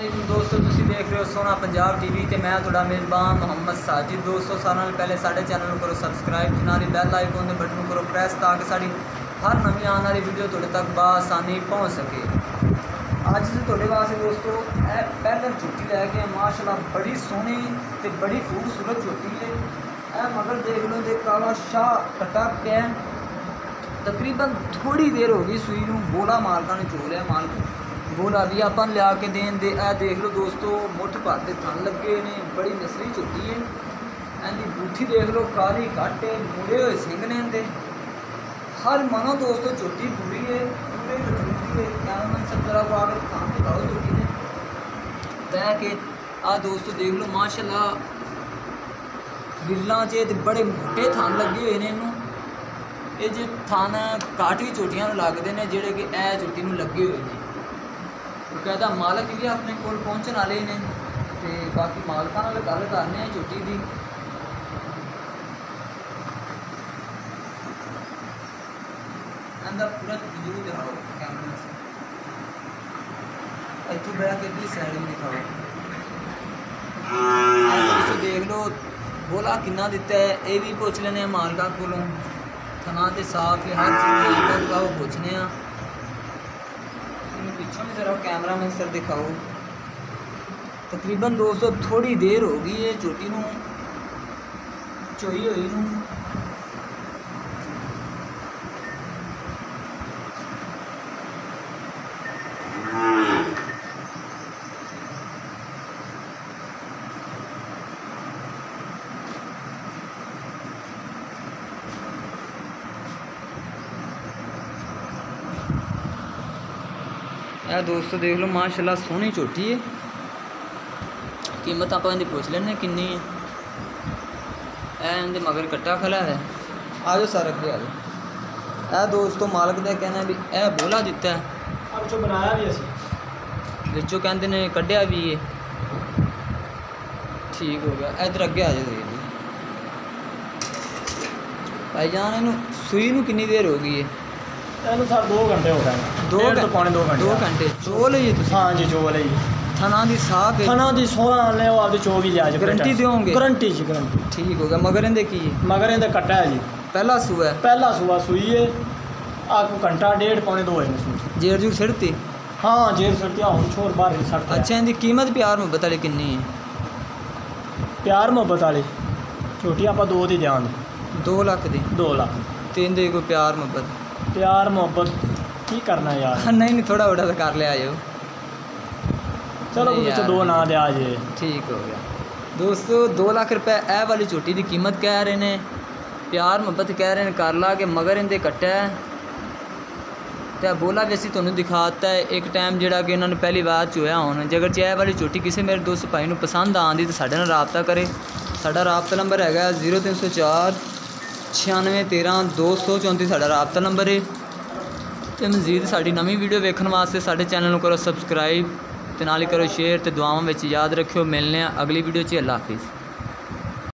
अस्सलामुअलैकुम दोस्तों, तुसी देख रहे हो सोना पंजाब टीवी ते मैं तुहाडा मेज़बान मोहम्मद साजिद। दोस्तों, सारे नाल पहले साडे चैनल नूं करो सबसक्राइब ते नाल बैल आइकन दे बटन नूं करो प्रेस ताकि साडी हर नवीं आने वाली वीडियो तुहाडे तक बआसानी पहुँच सके। अज तुहाडे वास्ते दोस्तों पैदल झोटी लैके माशाअल्लाह बड़ी सोहनी ते बड़ी खूबसूरत झोटी है। मगर देख लो दे काला शाह कट्टा पिया, तकरीबन थोड़ी देर हो गई सूई नूं, बोला मालका ने चो लिया। मालक बोला भी अपन लिया के देन दे। देख लो दोस्तों, मुठ भर के थन लगे ने, बड़ी नसली झोटी है। इनकी बूथी देख लो, काली घट है, मुड़े हुए सिंह ने इनके। हर मनो दोस्तों झोटी पूरी है, पूरे झोटी है। कैमरामैन सब जरा को आकर थान दिखाओ झोटी ने तय के। दोस्तों देख लो माशाल्लाह बिल्लां च ते बड़े मोटे थान लगे हुए ने इनू। ये जो थान काट भी झोटियां लगते हैं जोड़े कि ए झोटी नूं लगे हुए हैं। बकायदा मालक भी अपने कोल पहुँचने वाले ने ते बाकी मालकां नाल गल करने हैं झोटी की। अंदर पूरा व्यू दिखाओ कैमरे से, इतों बैठ के भी साइड में दिखाओ। देख लो बोला किन्ना दिता है, ये भी पुछ लेने मालका कोलों। थना ते साफ है, हर चीज़ का वो पूछने। पिछों भी जरा कैमरा में सर दिखाओ। तकरीबन दोस्तों थोड़ी देर हो गई है झोटी नूं चोई हुई नूं। दोस्तों देख लो माशाल्लाह सोहनी झोटी है। कीमत आप पूछ लेने किन्नी है। इनके मगर कट्टा खला है। आ जाओ सर अगे आ जाओ। दोस्तों मालक का कहना भी ए बोला दिता है, बनाया भी असी बिचों कहते ने कढ़िया भी है। ठीक हो गया। इधर अगे आ जाओ भाईजान। इनू सूई नूं कितनी देर हो गई है? ਇਹਨੂੰ ਸਰ 2 घंटे हो गए। 2 ਤੋਂ ਪੌਣੇ 2 घंटे। 2 घंटे चोल है तुम? हाँ जी चोल है जी। थना दी साख है? थना दी सोना ने वो आपदी चो भी लिया जी। गारंटी दोगे? गारंटी जी गारंटी। ठीक हो गया। मगर इनदे की है? मगर इनदा कट्टा है जी। पहला सूआ है? पहला सूआ सूई है। आपको घंटा 1.5 पौने 2 है। जेर जू सिड़ती? हाँ जेर सिड़ती हूँ छोर बाहर नहीं सड़ता। अच्छा इनकी कीमत प्यार मुहब्बत वाली कितनी है? प्यार मुहब्बत वाली झोटी आप 2 दी देंगे। 2 लाख दी? 2 लाख। तो इनके कोई प्यार मुहब्बत की करना यार? नहीं थोड़ा बड़ा तो कर लिया जो। चलो कुछ 2 ना दे आ जाए। ठीक हो गया। दोस्तों 2 लाख रुपए ए वाली झोटी की कीमत कह रहे हैं, प्यार मुहब्बत कह रहे हैं कर ला के। मगर इनके कट्टा है तो बोला भी असी तुहानूं दिखाता है एक टाइम जोड़ा कि इन्होंने पहली बार चोया होना। जे अगर ए वाली झोटी किसी मेरे दोस्त भाई नूं पसंद आती तो साडे नाल राबता करे। साडा राबता नंबर है 0304 96 13 234 साडा राबता नंबर है। तो मजीद साड़ी नवीं वीडियो वेखण वास्ते साडे चैनल करो सबसक्राइब ते नाल ही करो शेयर ते दुआवां विच याद रखियो। मिलने अगली वीडियो च। अल्लाह हाफिज़।